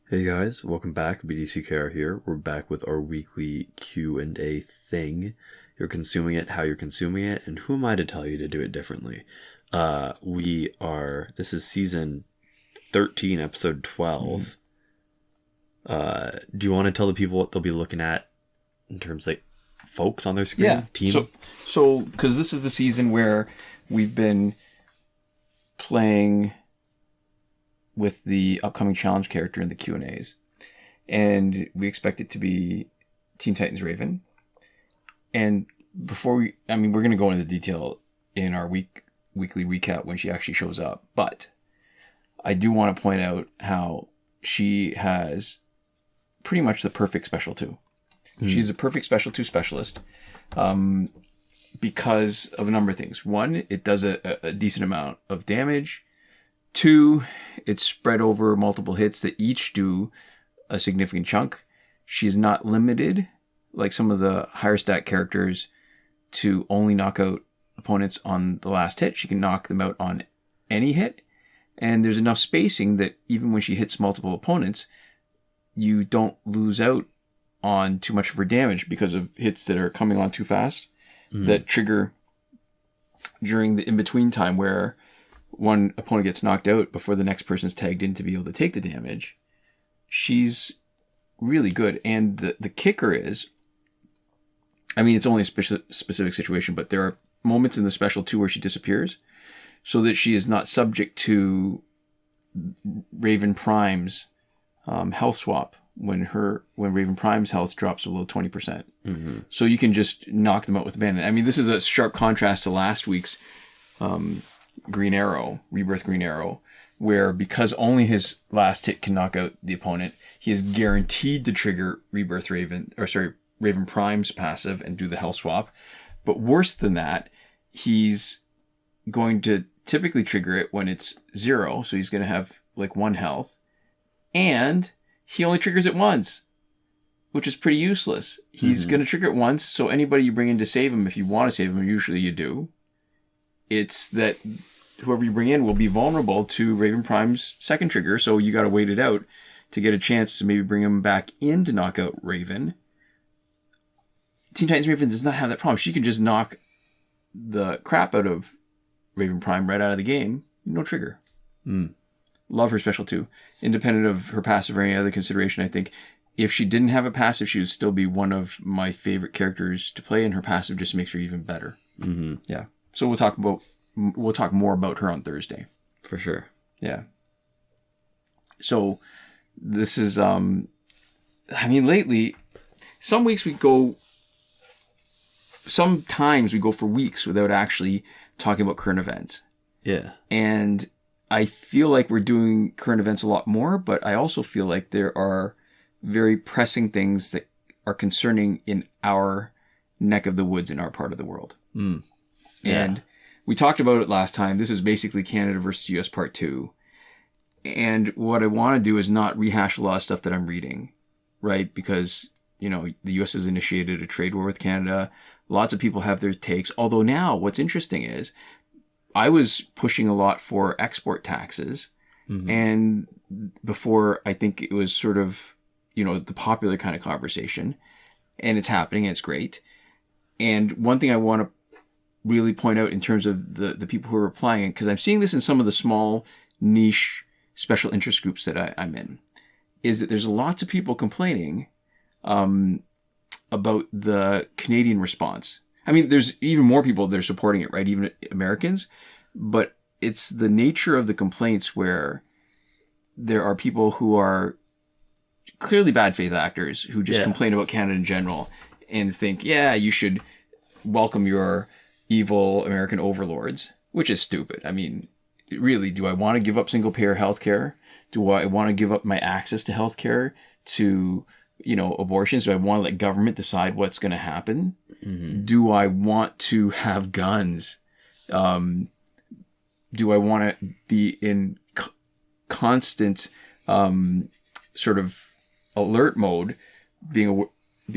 Hey guys, welcome back. BDCKR here. We're back with our weekly Q&A thing. You're consuming it how you're consuming it, and who am I to tell you to do it differently? This is season 13, episode 12. Do you want to tell the people what they'll be looking at in terms of, like, folks on their screen? Yeah. Team? So, because this is the season where we've been playing with the upcoming challenge character in the Q&As. And we expect it to be Teen Titans Raven. And we're going to go into detail in our weekly recap when she actually shows up. But I do want to point out how she has pretty much the perfect Special 2. She's a perfect Special 2 specialist because of a number of things. One, it does a decent amount of damage. Two, it's spread over multiple hits that each do a significant chunk. She's not limited, like some of the higher stat characters, to only knock out opponents on the last hit. She can knock them out on any hit. And there's enough spacing that even when she hits multiple opponents, you don't lose out on too much of her damage because of hits that are coming on too fast that trigger during the in-between time where one opponent gets knocked out before the next person's tagged in to be able to take the damage. She's really good. And the kicker is, it's only a specific situation, but there are moments in the Special 2 where she disappears so that she is not subject to Raven Prime's health swap when Raven Prime's health drops below 20%. So you can just knock them out with abandon. This is a sharp contrast to last week's Green Arrow, Rebirth Green Arrow, where because only his last hit can knock out the opponent, he is guaranteed to trigger Raven Prime's passive and do the health swap. But worse than that, he's going to typically trigger it when it's 0, so he's going to have like 1 health, and he only triggers it once, which is pretty useless. He's going to trigger it once, so anybody you bring in to save him, if you want to save him, usually you do, it's that whoever you bring in will be vulnerable to Raven Prime's second trigger, so you got to wait it out to get a chance to maybe bring him back in to knock out Raven. Teen Titans Raven does not have that problem. She can just knock the crap out of Raven Prime right out of the game. No trigger. Love her Special 2. Independent of her passive or any other consideration, I think if she didn't have a passive, she would still be one of my favorite characters to play, and her passive just makes her even better. Yeah. So we'll talk more about her on Thursday. For sure. Yeah. So this is, lately, sometimes we go for weeks without actually talking about current events. Yeah. And I feel like we're doing current events a lot more, but I also feel like there are very pressing things that are concerning in our neck of the woods in our part of the world. And we talked about it last time. This is basically Canada versus US Part 2. And what I want to do is not rehash a lot of stuff that I'm reading, right? Because, the US has initiated a trade war with Canada. Lots of people have their takes. Although now what's interesting is I was pushing a lot for export taxes. And before, I think it was sort of, the popular kind of conversation. And it's happening and it's great. And one thing I want to really point out in terms of the people who are replying, because I'm seeing this in some of the small niche special interest groups that I'm in, is that there's lots of people complaining about the Canadian response. There's even more people that are supporting it, right? Even Americans. But it's the nature of the complaints where there are people who are clearly bad faith actors who just complain about Canada in general and think, yeah, you should welcome your evil American overlords, which is stupid. Really, do I want to give up single-payer healthcare? Do I want to give up my access to healthcare to, abortions? Do I want to let government decide what's going to happen? Do I want to have guns? Do I want to be in constant sort of alert mode, being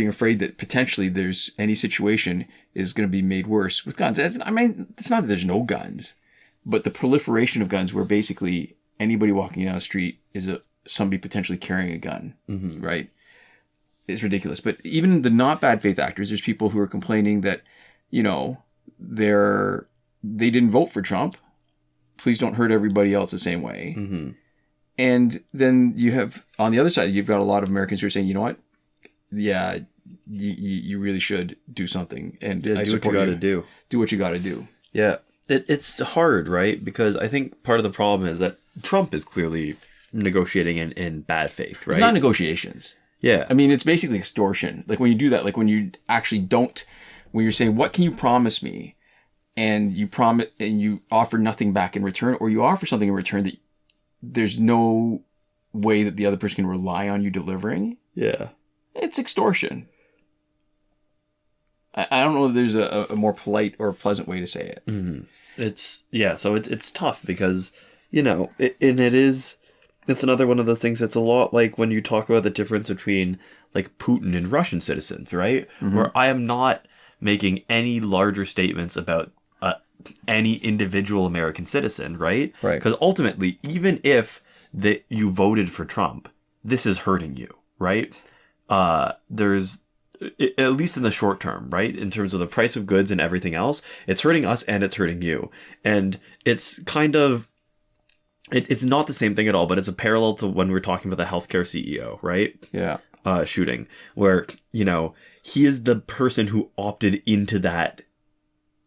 afraid that potentially there's any situation is going to be made worse with guns? It's not that there's no guns, but the proliferation of guns where basically anybody walking down the street is somebody potentially carrying a gun, right? It's ridiculous. But even the not bad faith actors, there's people who are complaining that, you know, they didn't vote for Trump. Please don't hurt everybody else the same way. Mm-hmm. And then you have, on the other side, you've got a lot of Americans who are saying, you know what? Yeah, you really should do something. And I support you. Do what you got to do. Yeah. It's hard, right? Because I think part of the problem is that Trump is clearly negotiating in bad faith, right? It's not negotiations. Yeah. I mean, it's basically extortion. Like when you do that, like when you actually don't, when you're saying, what can you promise me? And you promise, and you offer nothing back in return, or you offer something in return that there's no way that the other person can rely on you delivering. Yeah. It's extortion. I don't know if there's a more polite or pleasant way to say it. Mm-hmm. So it's tough because, you know, it's another one of those things that's a lot like when you talk about the difference between like Putin and Russian citizens, right? Mm-hmm. Where I am not making any larger statements about any individual American citizen, right? Right. Because ultimately, even if you voted for Trump, this is hurting you, right? There's, at least in the short term, right? In terms of the price of goods and everything else, it's hurting us and it's hurting you. And it's kind of, it's not the same thing at all, but it's a parallel to when we're talking about the healthcare CEO, right? Yeah. Shooting, where, you know, he is the person who opted into that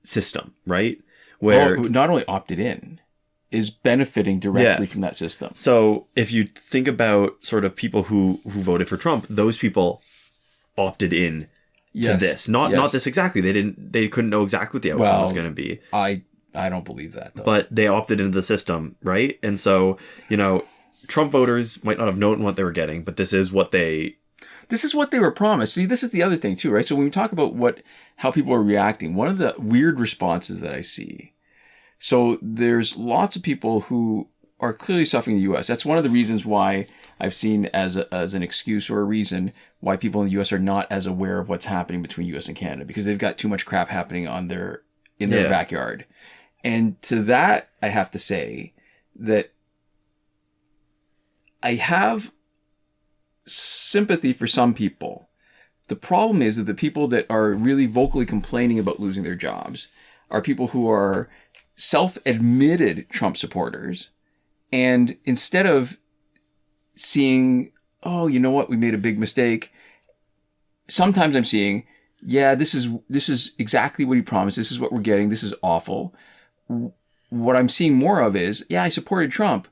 system, right? Where not only opted in, is benefiting directly from that system. So if you think about sort of people who voted for Trump, those people opted in to this. Not this exactly. They couldn't know exactly what the outcome was going to be. I don't believe that, though. But they opted into the system, right? And so, you know, Trump voters might not have known what they were getting, but this is what they were promised. See, this is the other thing too, right? So when we talk about how people are reacting, one of the weird responses that I see. So there's lots of people who are clearly suffering in the U.S. That's one of the reasons why I've seen as an excuse or a reason why people in the U.S. are not as aware of what's happening between U.S. and Canada, because they've got too much crap happening in their backyard. And to that, I have to say that I have sympathy for some people. The problem is that the people that are really vocally complaining about losing their jobs are people who are self-admitted Trump supporters. And instead of seeing, oh, you know what, we made a big mistake, sometimes I'm seeing, yeah, this is exactly what he promised. This is what we're getting. This is awful. What I'm seeing more of is, yeah, I supported Trump.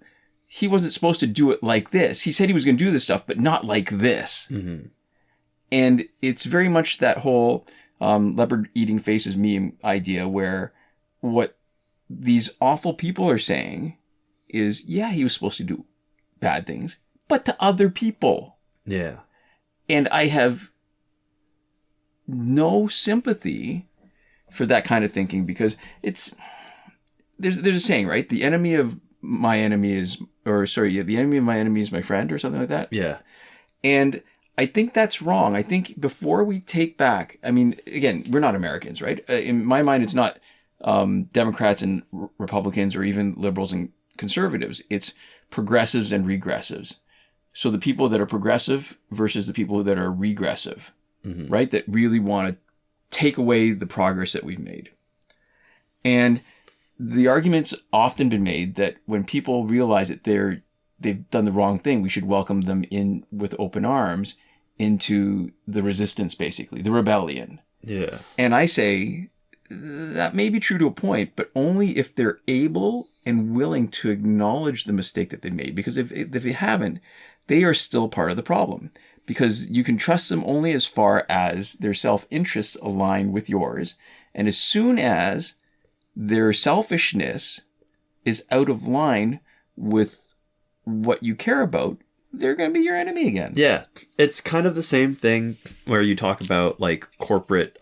He wasn't supposed to do it like this. He said he was going to do this stuff, but not like this. Mm-hmm. And it's very much that whole leopard eating faces meme idea where what these awful people are saying is, yeah, he was supposed to do bad things, but to other people. Yeah. And I have no sympathy for that kind of thinking, because there's a saying, right? The enemy of my enemy is, the enemy of my enemy is my friend, or something like that. Yeah. And I think that's wrong. I think before we take back, I mean, again, we're not Americans, right? In my mind, it's not Democrats and Republicans or even liberals and conservatives. It's progressives and regressives. So the people that are progressive versus the people that are regressive, mm-hmm. right? That really want to take away the progress that we've made. And the argument's often been made that when people realize that they've done the wrong thing, we should welcome them in with open arms into the resistance, basically, the rebellion. Yeah. And I say that may be true to a point, but only if they're able and willing to acknowledge the mistake that they made. Because if they haven't, they are still part of the problem. Because you can trust them only as far as their self-interests align with yours. And as soon as their selfishness is out of line with what you care about, they're going to be your enemy again. Yeah. It's kind of the same thing where you talk about like corporate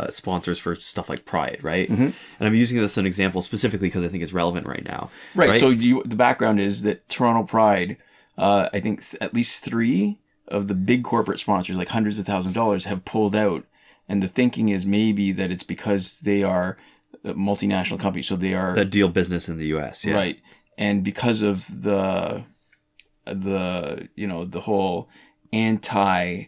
sponsors for stuff like Pride, right? Mm-hmm. And I'm using this as an example specifically because I think it's relevant right now. Right. So the background is that Toronto Pride, I think at least 3 of the big corporate sponsors, like hundreds of thousands of dollars, have pulled out. And the thinking is maybe that it's because they are multinational companies. So they are... that deal business in the US, yeah. Right. And because of the the whole anti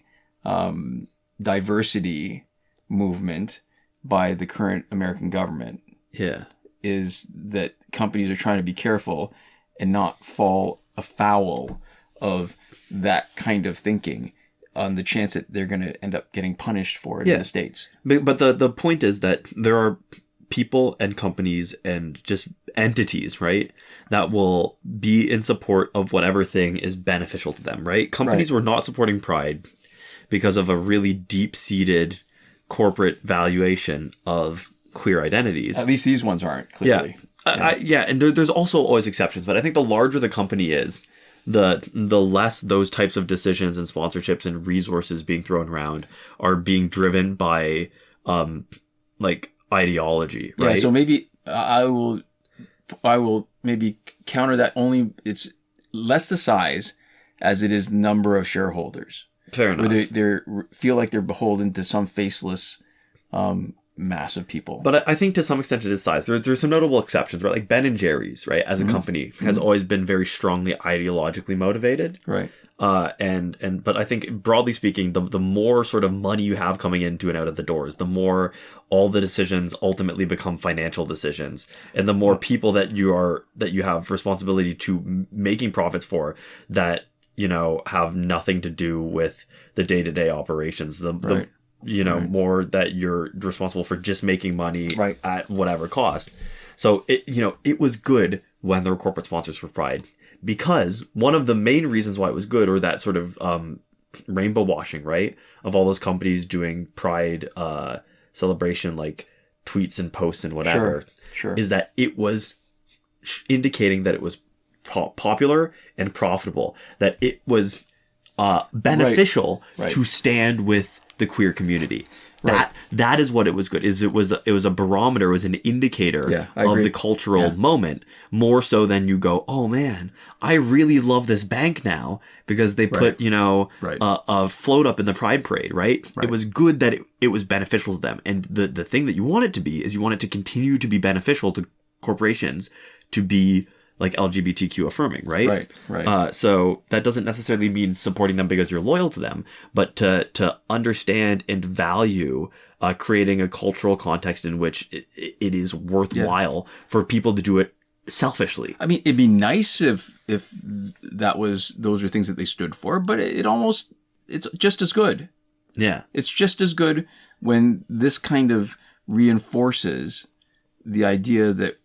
diversity movement by the current American government. Yeah. Is that companies are trying to be careful and not fall afoul of that kind of thinking on the chance that they're going to end up getting punished for it in the States. But the point is that there are people and companies and just entities, right, that will be in support of whatever thing is beneficial to them, right? Companies were not supporting Pride because of a really deep-seated corporate valuation of queer identities. At least these ones aren't, clearly. Yeah, and there's also always exceptions, but I think the larger the company is, the less those types of decisions and sponsorships and resources being thrown around are being driven by like ideology, right? Yeah, so maybe I will maybe counter that. Only it's less the size as it is the number of shareholders. Fair enough. Where they feel like they're beholden to some faceless mass of people. But I think to some extent it is size. There's some notable exceptions, right? Like Ben and Jerry's, right, as a company has always been very strongly ideologically motivated. Right. But I think broadly speaking, the more sort of money you have coming into and out of the doors, the more all the decisions ultimately become financial decisions, and the more people that you have responsibility to making profits for that, have nothing to do with the day-to-day operations. More that you're responsible for just making money at whatever cost. So it was good when there were corporate sponsors for Pride, because one of the main reasons why it was good, or that sort of rainbow washing, right, of all those companies doing Pride celebration like tweets and posts and whatever, sure. is that it was indicating that it was popular and profitable, that it was beneficial to stand with the queer community. That is what it was good. It was a barometer, it was an indicator of the cultural moment, more so than you go, oh man, I really love this bank now because they put a float up in the Pride Parade, right? It was good that it was beneficial to them, and the thing that you want it to be is you want it to continue to be beneficial to corporations, to be like LGBTQ affirming, right? Right. So that doesn't necessarily mean supporting them because you're loyal to them, but to understand and value creating a cultural context in which it is worthwhile for people to do it selfishly. I mean, it'd be nice if those are things that they stood for, but it's just as good. Yeah. It's just as good when this kind of reinforces the idea that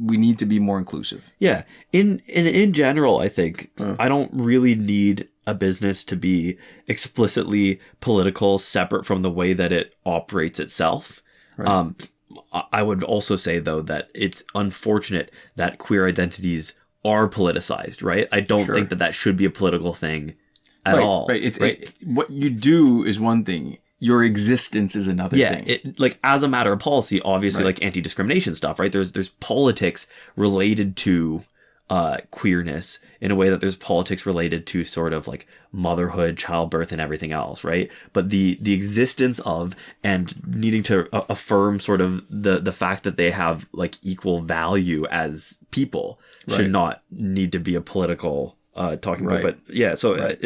we need to be more inclusive. Yeah. In general, I think I don't really need a business to be explicitly political, separate from the way that it operates itself. Right. I would also say, though, that it's unfortunate that queer identities are politicized, right? I don't think that should be a political thing at all. Right. What you do is one thing. Your existence is another thing. Yeah, like as a matter of policy, obviously, like anti-discrimination stuff, right? There's politics related to queerness in a way that there's politics related to sort of like motherhood, childbirth, and everything else, right? But the existence of and needing to affirm sort of the fact that they have like equal value as people should not need to be a political talking point. But yeah, so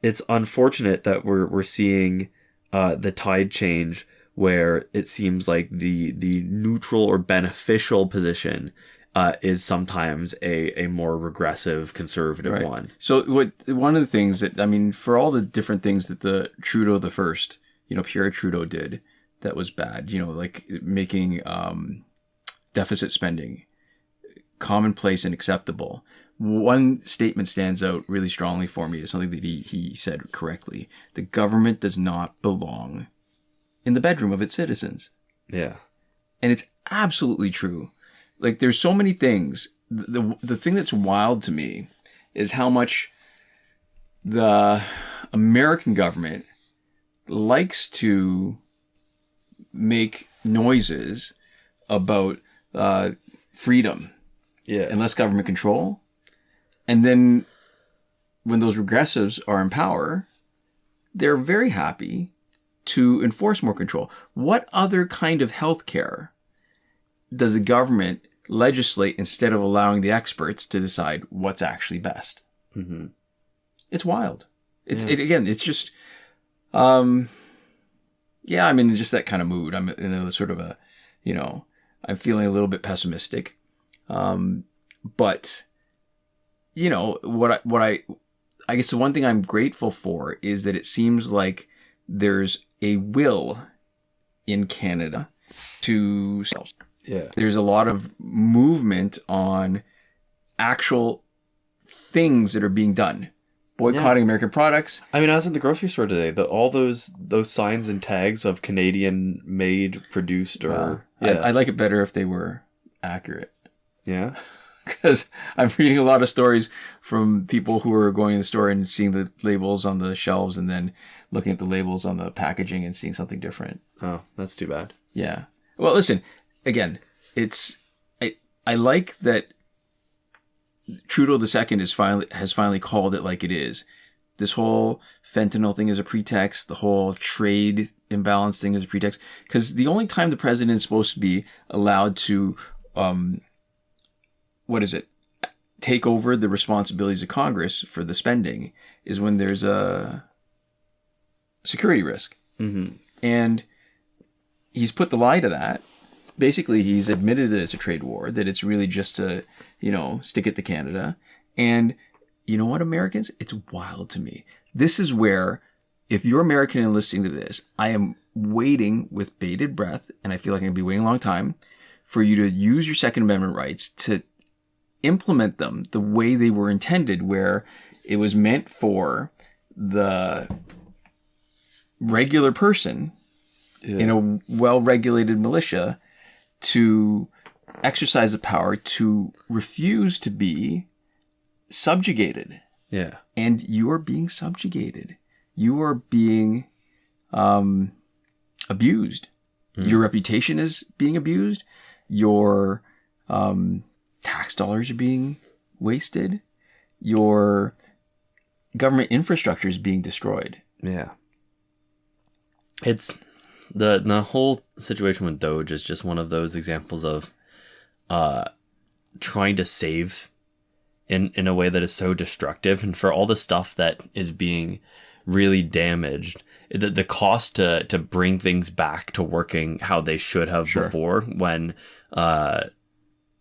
it's unfortunate that we're seeing the tide change where it seems like the neutral or beneficial position is sometimes a more regressive, conservative one. So one of the things that, I mean, for all the different things that the Trudeau the first, Pierre Trudeau did that was bad, like making deficit spending commonplace and acceptable. One statement stands out really strongly for me. It's something that he said correctly. The government does not belong in the bedroom of its citizens. Yeah. And it's absolutely true. Like, there's so many things. The thing that's wild to me is how much the American government likes to make noises about freedom and less government control. And then when those regressives are in power, they're very happy to enforce more control. What other kind of healthcare does the government legislate instead of allowing the experts to decide what's actually best. Mm-hmm. It's wild. It's just, I'm in just that kind of mood. I'm in a sort of a, I'm feeling a little bit pessimistic. But, I guess the one thing I'm grateful for is that it seems like there's a will in Canada to sell. Yeah. There's a lot of movement on actual things that are being done. Boycotting American products. I mean, I was in the grocery store today. All those signs and tags of Canadian made, produced, or... I'd like it better if they were accurate. Yeah? Because I'm reading a lot of stories from people who are going in the store and seeing the labels on the shelves and then looking at the labels on the packaging and seeing something different. Oh, that's too bad. Yeah. Well, listen, again, I like that Trudeau II has finally called it like it is. This whole fentanyl thing is a pretext. The whole trade imbalance thing is a pretext. Because the only time the president is supposed to be allowed to, take over the responsibilities of Congress for the spending is when there's a security risk. Mm-hmm. And he's put the lie to that. Basically, he's admitted that it's a trade war, that it's really just to, stick it to Canada. And you know what, Americans? It's wild to me. This is where, if you're American and listening to this, I am waiting with bated breath, and I feel like I'm going to be waiting a long time, for you to use your Second Amendment rights to implement them the way they were intended, where it was meant for the regular person in a well-regulated militia to exercise the power to refuse to be subjugated. Yeah. And you are being subjugated. You are being abused. Your reputation is being abused. Your tax dollars are being wasted. Your government infrastructure is being destroyed. Yeah. It's the whole situation with Doge is just one of those examples of trying to save in a way that is so destructive, and for all the stuff that is being really damaged, the cost to bring things back to working how they should have before, when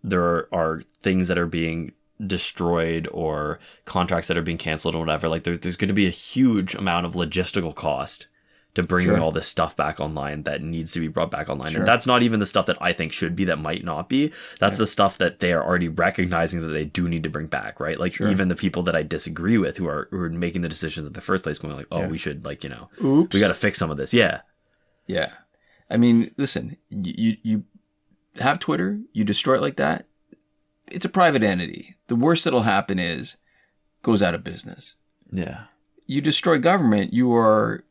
there are things that are being destroyed or contracts that are being canceled or whatever, like there's going to be a huge amount of logistical cost to bring all this stuff back online that needs to be brought back online. And that's not even the stuff that I think should be, that might not be. That's the stuff that they are already recognizing that they do need to bring back, right? Like even the people that I disagree with who are making the decisions in the first place, going like, we should Oops. We got to fix some of this. Yeah. Yeah. I mean, listen, you have Twitter, you destroy it like that, it's a private entity. The worst that'll happen is goes out of business. Yeah. You destroy government, you are...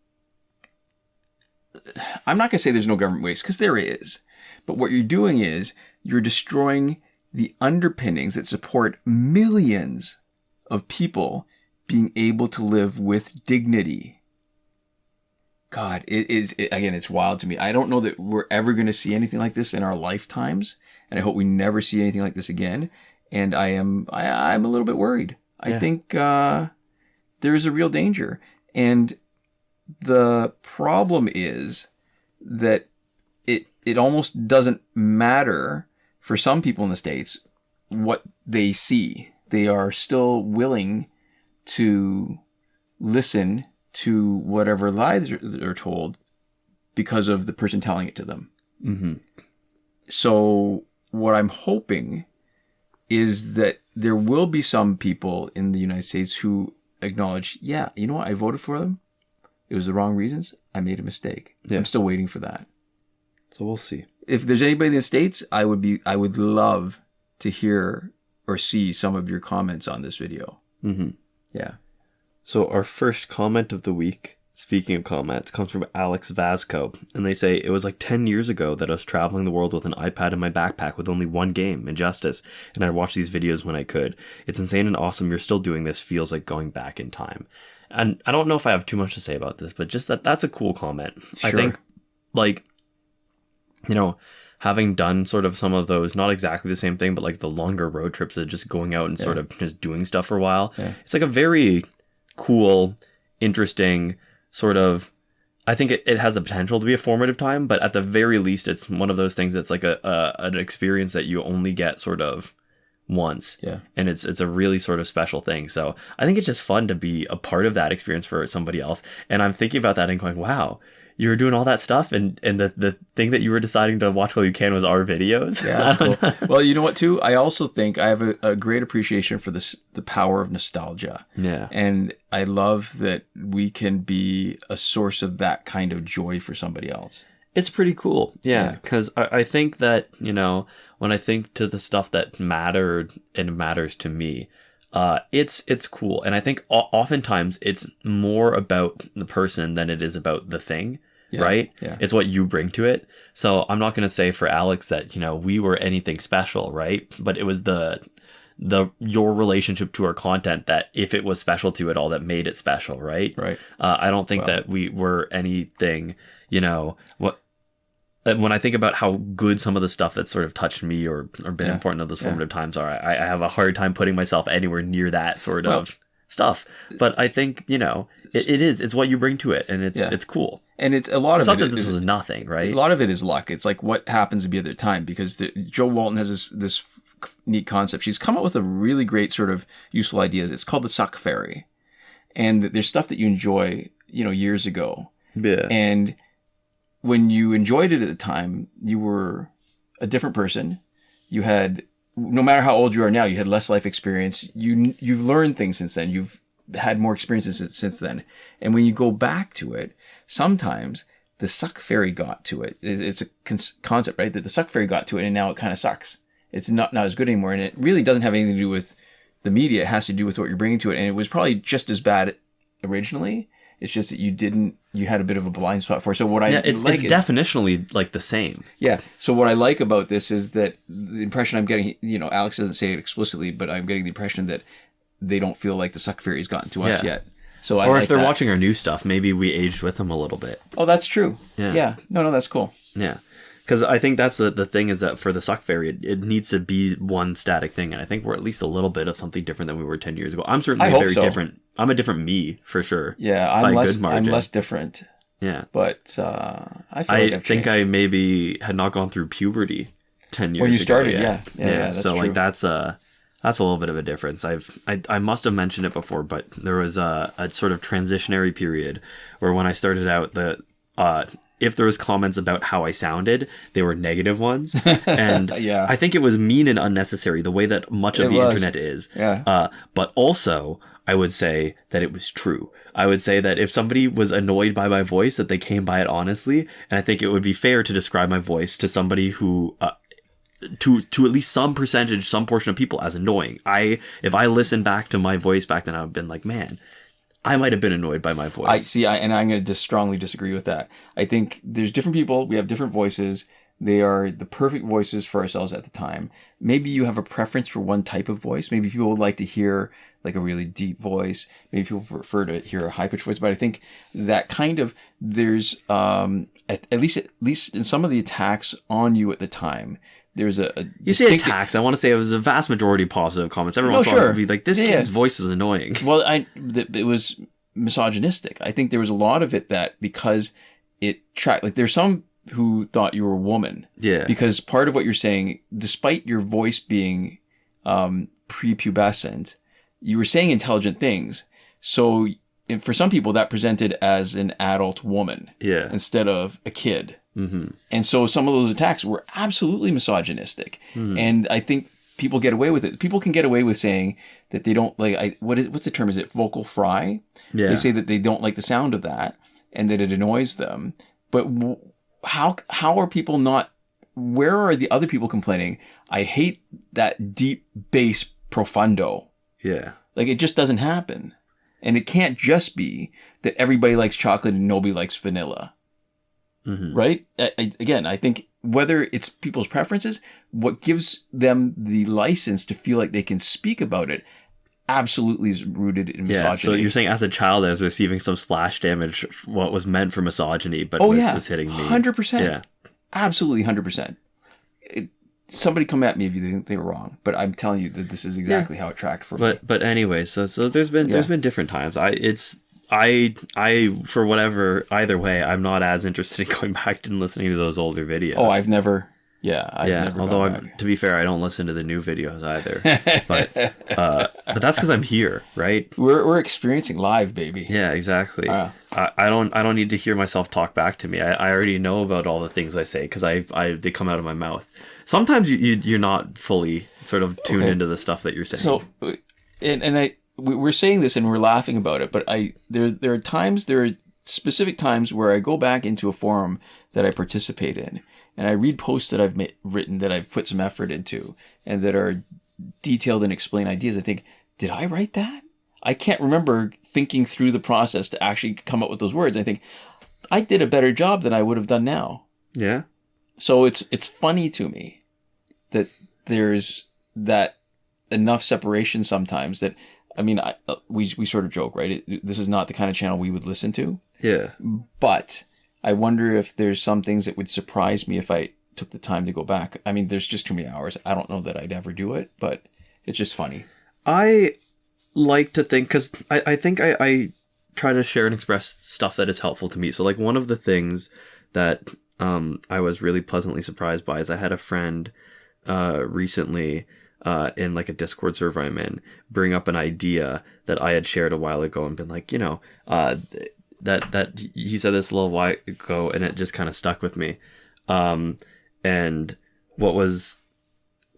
I'm not going to say there's no government waste, because there is. But what you're doing is you're destroying the underpinnings that support millions of people being able to live with dignity. God, it's wild to me. I don't know that we're ever going to see anything like this in our lifetimes, and I hope we never see anything like this again. And I'm a little bit worried. I think there is a real danger. And the problem is that it almost doesn't matter for some people in the States what they see. They are still willing to listen to whatever lies they're told because of the person telling it to them. Mm-hmm. So what I'm hoping is that there will be some people in the United States who acknowledge, you know what, I voted for them. It was the wrong reasons. I made a mistake. Yeah. I'm still waiting for that. So we'll see. If there's anybody in the States, I would love to hear or see some of your comments on this video. Mm-hmm. Yeah. So our first comment of the week, speaking of comments, comes from Alex Vasco. And they say, it was like 10 years ago that I was traveling the world with an iPad in my backpack with only one game, Injustice. And I watched these videos when I could. It's insane and awesome. You're still doing this. Feels like going back in time. And I don't know if I have too much to say about this, but just that's a cool comment. Sure. I think, having done sort of some of those, not exactly the same thing, but like the longer road trips of just going out and sort of just doing stuff for a while. Yeah. It's like a very cool, interesting sort of, I think it has the potential to be a formative time, but at the very least, it's one of those things that's like an experience that you only get sort of once. Yeah. And it's a really sort of special thing. So I think it's just fun to be a part of that experience for somebody else. And I'm thinking about that and going, wow, you were doing all that stuff, and the thing that you were deciding to watch while you can was our videos. Yeah, that's cool. Well, you know what, too? I also think I have a great appreciation for the power of nostalgia. Yeah. And I love that we can be a source of that kind of joy for somebody else. It's pretty cool. Yeah. Because I think that, you know, when I think to the stuff that mattered and matters to me, it's cool. And I think oftentimes it's more about the person than it is about the thing. Yeah, right? Yeah. It's what you bring to it. So I'm not going to say for Alex that, you know, we were anything special, right? But it was your relationship to our content that, if it was special to it all, that made it special, right? Right. I don't think that we were anything, you know, when I think about how good some of the stuff that sort of touched me or been important in those formative times are, I have a hard time putting myself anywhere near that sort of stuff. But I think, you know, it's what you bring to it, and it's cool. And it's a lot of it. It's not that this was nothing, right? A lot of it is luck. It's like what happens to be at the time, because Joe Walton has this neat concept. She's come up with a really great sort of useful idea. It's called the suck fairy. And there's stuff that you enjoy, you know, years ago. Yeah. And when you enjoyed it at the time, you were a different person. You had, no matter how old you are now, you had less life experience. You've learned things since then. You've had more experiences since then. And when you go back to it, sometimes the suck fairy got to it. It's a concept, right? That the suck fairy got to it, and now it kind of sucks. It's not as good anymore. And it really doesn't have anything to do with the media. It has to do with what you're bringing to it. And it was probably just as bad originally. It's just that you had a bit of a blind spot for it. So what it's definitionally like the same. Yeah. So what I like about this is that the impression I'm getting, you know, Alex doesn't say it explicitly, but I'm getting the impression that they don't feel like the suck fairy has gotten to us yet. So or if they're watching our new stuff, maybe we aged with them a little bit. Oh, that's true. Yeah. No, that's cool. Yeah. Because I think that's the thing, is that for the suck fairy, it needs to be one static thing. And I think we're at least a little bit of something different than we were 10 years ago. I'm certainly very different. I'm a different me, for sure. Yeah, I'm less different. Yeah. But I think I maybe had not gone through puberty 10 years ago. When you started, yeah. That's so true. Like that's a little bit of a difference. I must have mentioned it before, but there was a sort of transitionary period where, when I started out, if there was comments about how I sounded, they were negative ones. And I think it was mean and unnecessary, the way that much of the internet is. Yeah. But also, I would say that it was true. I would say that if somebody was annoyed by my voice, that they came by it honestly. And I think it would be fair to describe my voice to somebody who, to at least some portion of people, as annoying. If I listen back to my voice back then, I've been like, man, I might have been annoyed by my voice. And I'm going to strongly disagree with that. I think there's different people. We have different voices. They are the perfect voices for ourselves at the time. Maybe you have a preference for one type of voice. Maybe people would like to hear like a really deep voice. Maybe people prefer to hear a high-pitched voice. But I think that kind of, there's, at least in some of the attacks on you at the time, there's you say attacks. I want to say it was a vast majority positive comments. Everyone would be like, this kid's voice is annoying. Well, it was misogynistic. I think there was a lot of it that, because it tracked, like, there's some who thought you were a woman. Yeah. Because part of what you're saying, despite your voice being prepubescent, you were saying intelligent things. So for some people, that presented as an adult woman instead of a kid. Mm-hmm. And so some of those attacks were absolutely misogynistic. Mm-hmm. And I think people get away with it. People can get away with saying that they don't like, what's the term? Is it vocal fry? Yeah. They say that they don't like the sound of that and that it annoys them. But how are people not, where are the other people complaining? I hate that deep bass profundo. Yeah. Like, it just doesn't happen. And it can't just be that everybody likes chocolate and nobody likes vanilla. Mm-hmm. Right? I think whether it's people's preferences, what gives them the license to feel like they can speak about it absolutely is rooted in misogyny. Yeah, so you're saying as a child I was receiving some splash damage, what was meant for misogyny, but was hitting me. 100%. Yeah. Absolutely 100%. somebody come at me if you think they were wrong, but I'm telling you that this is exactly how it tracked for me. But anyway, so there's been different times. I for whatever, either way, I'm not as interested in going back and listening to those older videos. Oh, I've never never although gone back. to be fair, I don't listen to the new videos either. but that's because I'm here, right? We're experiencing live, baby. Yeah, exactly. I don't need to hear myself talk back to me. I already know about all the things I say because they come out of my mouth. Sometimes you're not fully sort of tuned into the stuff that you're saying. So, we're saying this and we're laughing about it, but there are specific times where I go back into a forum that I participate in, and I read posts that I've written that I've put some effort into, and that are detailed and explain ideas. I think, did I write that? I can't remember thinking through the process to actually come up with those words. I think I did a better job than I would have done now. Yeah. So it's funny to me that there's that enough separation sometimes that, I mean, we sort of joke, right? This is not the kind of channel we would listen to. Yeah. But I wonder if there's some things that would surprise me if I took the time to go back. I mean, there's just too many hours. I don't know that I'd ever do it, but it's just funny. I like to think, because I think I try to share and express stuff that is helpful to me. So like one of the things that I was really pleasantly surprised by is I had a friend recently in like a Discord server I'm in bring up an idea that I had shared a while ago and been like, that he said this a little while ago and it just kind of stuck with me. And what was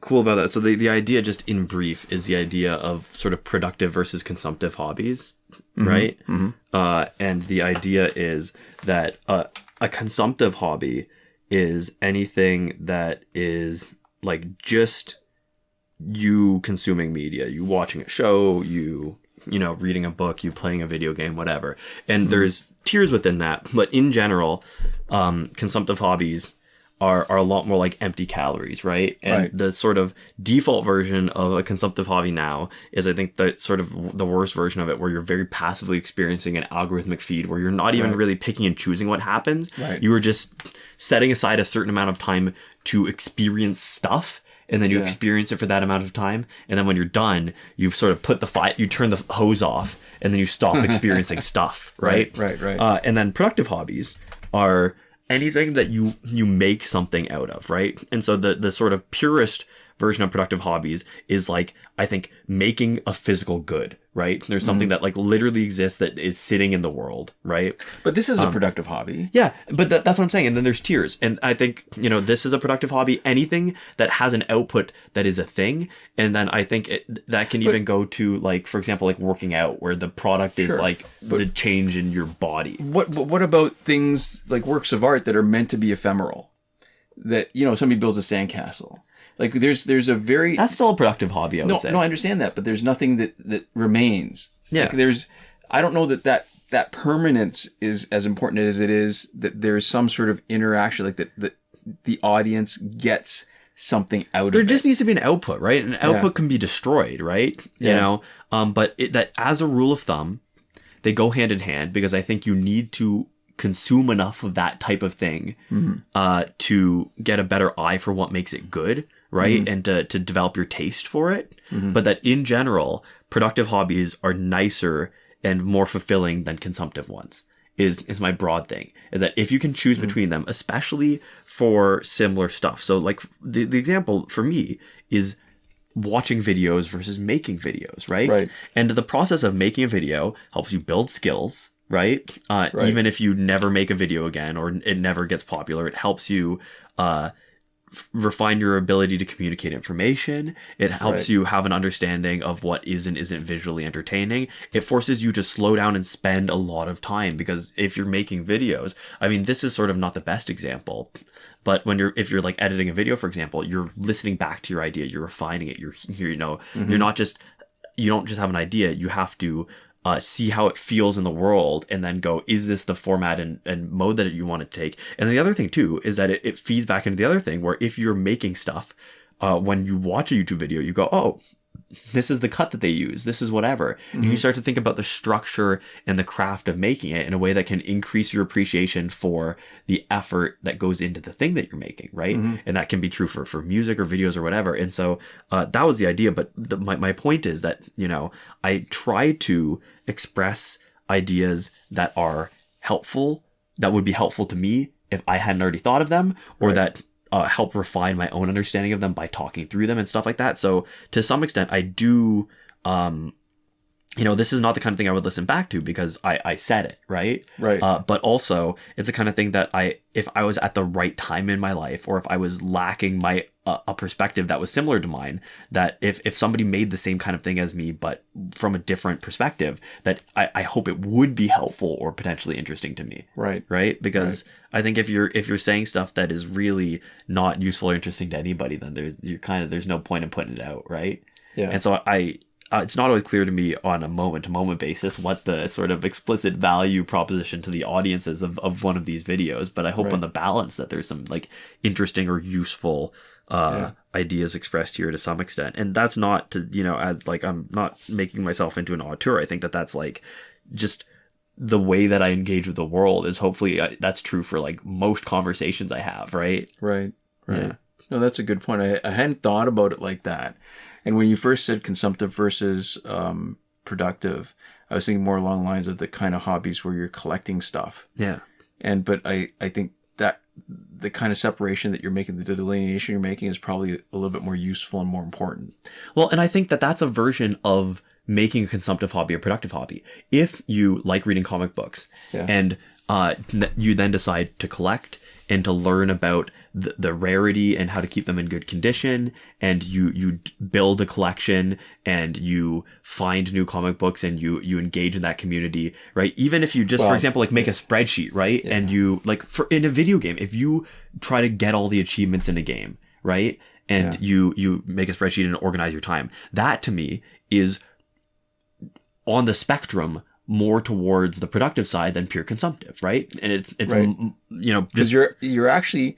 cool about that, so the idea, just in brief, is the idea of sort of productive versus consumptive hobbies, right? Mm-hmm. And the idea is that a consumptive hobby is anything that is like just you consuming media, you watching a show, you reading a book, you playing a video game, whatever. And there's tiers within that, but in general, consumptive hobbies are a lot more like empty calories, right? And the sort of default version of a consumptive hobby now is, I think, the sort of the worst version of it, where you're very passively experiencing an algorithmic feed where you're not even really picking and choosing what happens. Right. You are just setting aside a certain amount of time to experience stuff, and then you experience it for that amount of time, and then when you're done, you sort of you turn the hose off, and then you stop experiencing stuff, right? Right. And then productive hobbies are anything that you make something out of, right? And so the sort of purest version of productive hobbies is like, I think, making a physical good, right? There's something that like literally exists that is sitting in the world, right? But this is a productive hobby. Yeah, but that's what I'm saying. And then there's tiers. And I think, this is a productive hobby. Anything that has an output that is a thing. And then I think that can even go to, like, for example, like working out, where the product is like the change in your body. What about things like works of art that are meant to be ephemeral? That, somebody builds a sandcastle. Like there's a very... That's still a productive hobby, I would say. No, I understand that, but there's nothing that remains. Yeah. Like I don't know that permanence is as important as it is that there's some sort of interaction, like that the audience gets something out of it. There just needs to be an output, right? An output can be destroyed, right? Yeah. But that, as a rule of thumb, they go hand in hand, because I think you need to consume enough of that type of thing to get a better eye for what makes it good, right? And to develop your taste for it. But that in general, productive hobbies are nicer and more fulfilling than consumptive ones, is my broad thing. Is that if you can choose between them, especially for similar stuff. So like the example for me is watching videos versus making videos, right? And the process of making a video helps you build skills, right? Even if you never make a video again, or it never gets popular, it helps you refine your ability to communicate information. It helps you have an understanding of what is and isn't visually entertaining. It forces you to slow down and spend a lot of time, because if you're making videos, I mean, this is sort of not the best example, but if you're like editing a video, for example, you're listening back to your idea, you're refining it, you're you don't just have an idea, you have to see how it feels in the world, and then go, is this the format and mode that you want to take? And the other thing too is that it feeds back into the other thing, where if you're making stuff, when you watch a YouTube video, you go, oh, this is the cut that they use. This is whatever. And you start to think about the structure and the craft of making it in a way that can increase your appreciation for the effort that goes into the thing that you're making, right? And that can be true for music or videos or whatever. And so that was the idea. But my point is that, you know, I try to express ideas that are helpful, that would be helpful to me if I hadn't already thought of them, or that help refine my own understanding of them by talking through them and stuff like that. So to some extent, I do, you know, this is not the kind of thing I would listen back to because I said it, right? Right. But also, it's the kind of thing that if I was at the right time in my life, or if I was lacking a perspective that was similar to mine, that if somebody made the same kind of thing as me, but from a different perspective, that I hope it would be helpful or potentially interesting to me. Right. Right. Because I think if you're saying stuff that is really not useful or interesting to anybody, then there's no point in putting it out. Right. Yeah. And so it's not always clear to me on a moment-to-moment basis what the sort of explicit value proposition to the audience is of one of these videos, but I hope on the balance that there's some like interesting or useful ideas expressed here to some extent. And that's not to, you know, as like, I'm not making myself into an auteur. I think that that's like just the way that I engage with the world is hopefully that's true for like most conversations I have. Right. Right. Yeah. No, that's a good point. I hadn't thought about it like that. And when you first said consumptive versus productive, I was thinking more along the lines of the kind of hobbies where you're collecting stuff. Yeah. But I think that the kind of separation that you're making, the delineation you're making, is probably a little bit more useful and more important. Well, and I think that that's a version of making a consumptive hobby a productive hobby. If you like reading comic books and you then decide to collect and to learn about the rarity and how to keep them in good condition, and you build a collection and you find new comic books and you engage in that community, right? Even if you just, for example, like make a spreadsheet, right? Yeah. And you like in a video game, if you try to get all the achievements in a game, right? And you make a spreadsheet and organize your time, that to me is on the spectrum more towards the productive side than pure consumptive, right? And it's right. You know, because you're actually,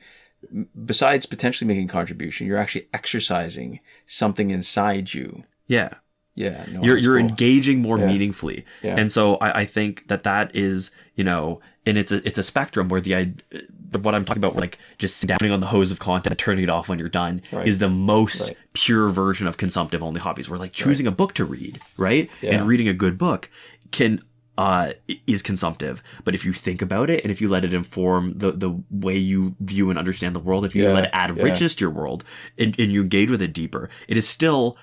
besides potentially making a contribution, you're actually exercising something inside you. Yeah. Yeah. No, you're engaging more meaningfully. Yeah. And so I think that is, you know, and it's a spectrum where what I'm talking about, like just downing on the hose of content, turning it off when you're done, is the most pure version of consumptive only hobbies. Where like choosing a book to read, right? Yeah. And reading a good book is consumptive. But if you think about it and if you let it inform the way you view and understand the world, if you let it add richness to your world and you engage with it deeper, it is still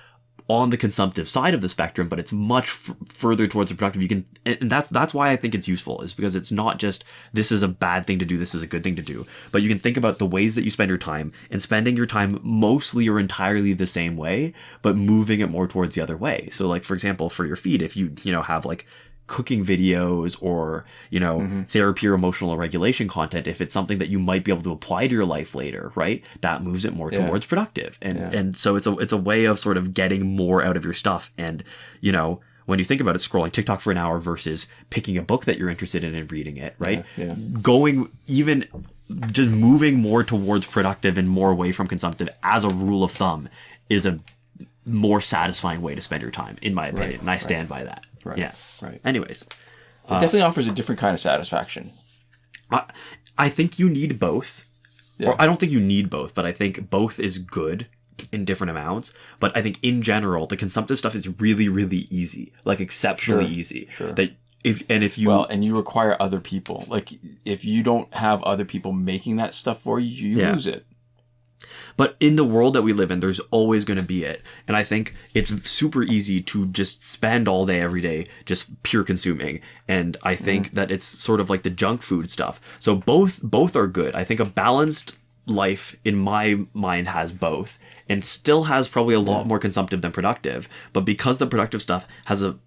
on the consumptive side of the spectrum, but it's much further towards the productive. You can, and that's why I think it's useful, is because it's not just this is a bad thing to do, this is a good thing to do, but you can think about the ways that you spend your time, and spending your time mostly or entirely the same way, but moving it more towards the other way. So like, for example, for your feed, if you have like cooking videos or, therapy or emotional regulation content, if it's something that you might be able to apply to your life later, right? That moves it more towards productive. And so it's a way of sort of getting more out of your stuff. And, when you think about it, scrolling TikTok for an hour versus picking a book that you're interested in and reading it, right? Yeah. Going even just moving more towards productive and more away from consumptive as a rule of thumb is a more satisfying way to spend your time, in my opinion. And I stand by that. Right. Yeah. Right. Anyways. It definitely offers a different kind of satisfaction. I think you need both. Yeah. Or I don't think you need both, but I think both is good in different amounts. But I think in general, the consumptive stuff is really, really easy. Like exceptionally easy. Sure. That if you you require other people. Like if you don't have other people making that stuff for you, you lose it. But in the world that we live in, there's always going to be it. And I think it's super easy to just spend all day, every day, just pure consuming. And I think that it's sort of like the junk food stuff. So both are good. I think a balanced life, in my mind, has both and still has probably a lot more consumptive than productive. But because the productive stuff has a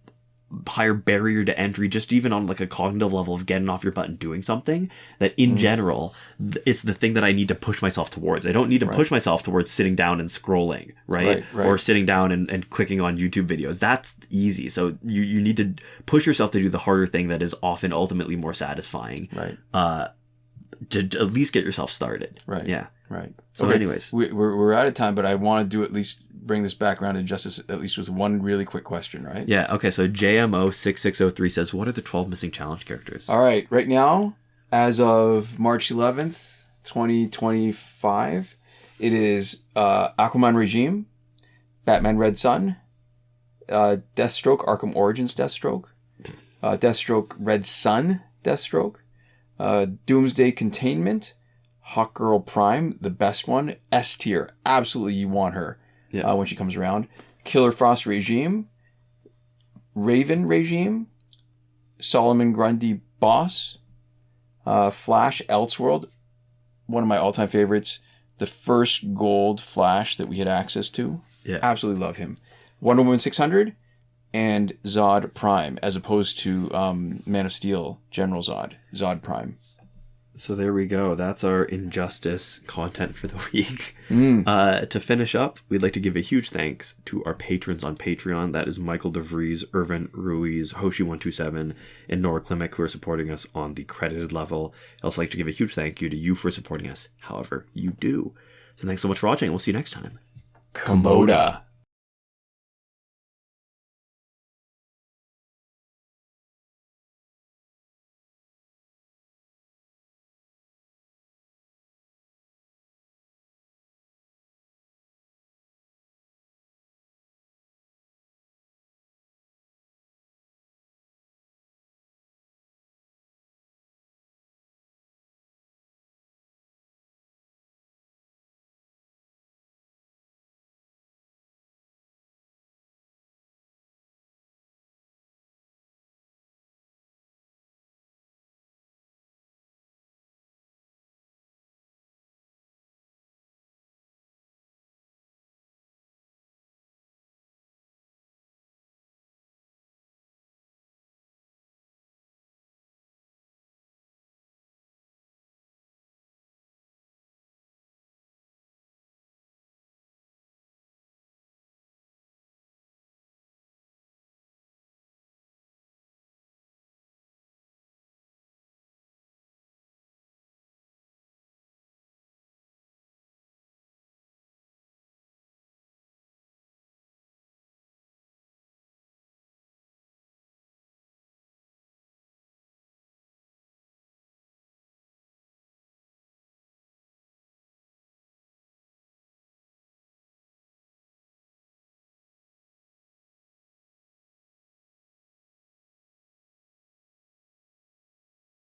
higher barrier to entry, just even on like a cognitive level of getting off your butt and doing something, that in general, it's the thing that I need to push myself towards. I don't need to push myself towards sitting down and scrolling, right? Or sitting down and clicking on YouTube videos. That's easy. So you need to push yourself to do the harder thing that is often ultimately more satisfying. Right. To at least get yourself started. Right. Yeah. Right. So anyways. We're out of time, but I want to do at least bring this back around to Injustice at least with one really quick question, right? Yeah, okay, so JMO6603 says, what are the 12 missing challenge characters? All right, right now, as of March 11th, 2025, it is Aquaman Regime, Batman Red Sun, Deathstroke, Arkham Origins Deathstroke, Deathstroke Red Sun Deathstroke, Doomsday Containment, Hawkgirl Prime, the best one, S tier. Absolutely, you want her when she comes around. Killer Frost Regime, Raven Regime, Solomon Grundy Boss, Flash Elseworld, one of my all-time favorites, the first gold Flash that we had access to. Yeah. Absolutely love him. Wonder Woman 600 and Zod Prime, as opposed to Man of Steel General Zod Prime. So there we go. That's our Injustice content for the week. To finish up, we'd like to give a huge thanks to our patrons on Patreon. That is Michael Devries, Irvin, Ruiz, Hoshi127, and Nora Klimek, who are supporting us on the credited level. I'd also like to give a huge thank you to you for supporting us however you do. So thanks so much for watching, and we'll see you next time. Komoda.